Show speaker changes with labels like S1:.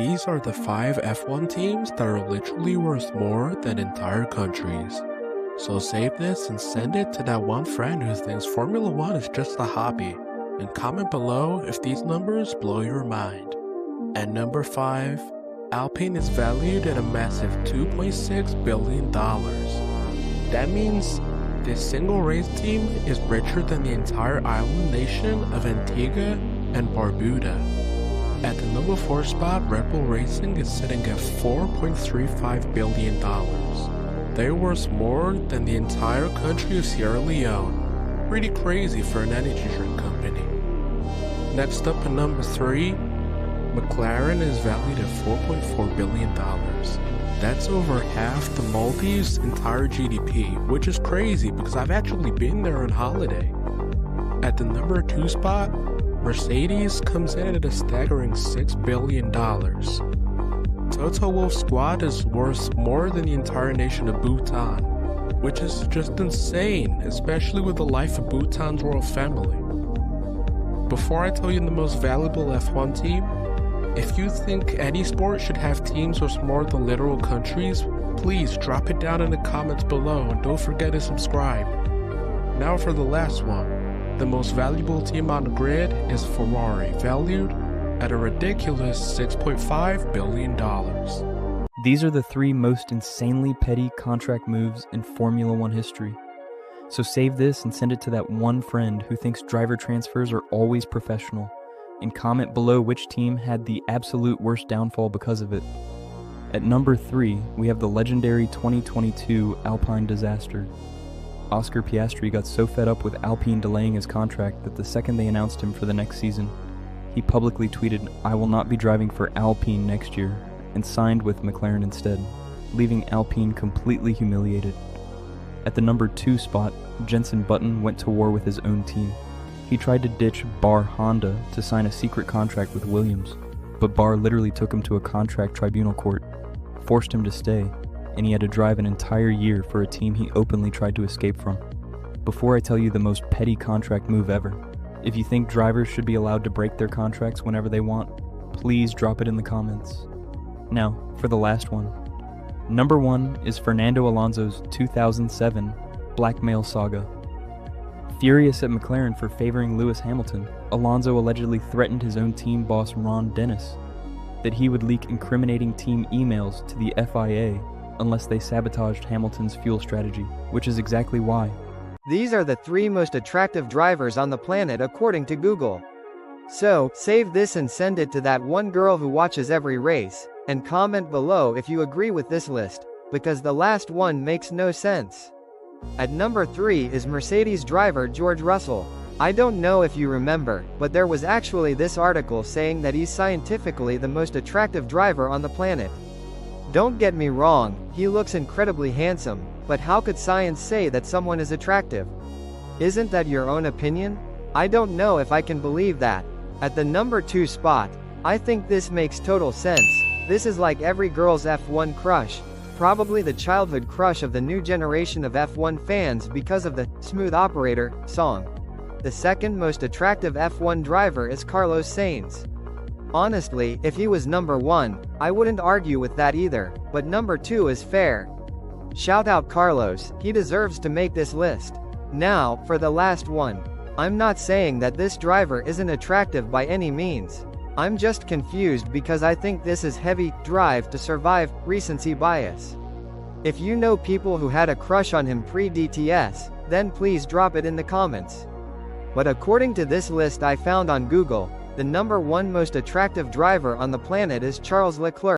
S1: These are the 5 F1 teams that are literally worth more than entire countries. So save this and send it to that one friend who thinks Formula 1 is just a hobby, and comment below if these numbers blow your mind. At number 5, Alpine is valued at a massive $2.6 billion. That means this single race team is richer than the entire island nation of Antigua and Barbuda. At the number 4 spot, Red Bull Racing is sitting at $4.35 billion. They're worth more than the entire country of Sierra Leone. Pretty crazy for an energy drink company. Next up at number 3, McLaren is valued at $4.4 billion. That's over half the Maldives' entire GDP, which is crazy because I've actually been there on holiday. At the number 2 spot, Mercedes comes in at a staggering $6 billion. Toto Wolff Squad is worth more than the entire nation of Bhutan, which is just insane, especially with the life of Bhutan's royal family. Before I tell you the most valuable F1 team, if you think any sport should have teams worth more than literal countries, please drop it down in the comments below and don't forget to subscribe. Now for the last one. The most valuable team on the grid is Ferrari, valued at a ridiculous $6.5 billion.
S2: These are the 3 most insanely petty contract moves in Formula 1 history. So save this and send it to that one friend who thinks driver transfers are always professional, and comment below which team had the absolute worst downfall because of it. At number 3, we have the legendary 2022 Alpine disaster. Oscar Piastri got so fed up with Alpine delaying his contract that the second they announced him for the next season, he publicly tweeted, "I will not be driving for Alpine next year," and signed with McLaren instead, leaving Alpine completely humiliated. At the number 2 spot, Jenson Button went to war with his own team. He tried to ditch Bar Honda to sign a secret contract with Williams, but Bar literally took him to a contract tribunal court, forced him to stay, and he had to drive an entire year for a team he openly tried to escape from. Before I tell you the most petty contract move ever, if you think drivers should be allowed to break their contracts whenever they want, please drop it in the comments. Now, for the last one. Number 1 is Fernando Alonso's 2007 blackmail saga. Furious at McLaren for favoring Lewis Hamilton, Alonso allegedly threatened his own team boss Ron Dennis that he would leak incriminating team emails to the FIA unless they sabotaged Hamilton's fuel strategy, which is exactly why.
S3: These are the 3 most attractive drivers on the planet according to Google. So, save this and send it to that one girl who watches every race, and comment below if you agree with this list, because the last one makes no sense. At number 3 is Mercedes driver George Russell. I don't know if you remember, but there was actually this article saying that he's scientifically the most attractive driver on the planet. Don't get me wrong, he looks incredibly handsome, but how could science say that someone is attractive? Isn't that your own opinion? I don't know if I can believe that. At the number 2 spot, I think this makes total sense. This is like every girl's F1 crush, probably the childhood crush of the new generation of F1 fans because of the "Smooth Operator" song. The second most attractive F1 driver is Carlos Sainz. Honestly, if he was number 1, I wouldn't argue with that either, but number 2 is fair. Shout out Carlos, he deserves to make this list. Now, for the last one. I'm not saying that this driver isn't attractive by any means. I'm just confused because I think this is heavy drive to survive recency bias. If you know people who had a crush on him pre-DTS, then please drop it in the comments. But according to this list I found on Google, the number 1 most attractive driver on the planet is Charles Leclerc.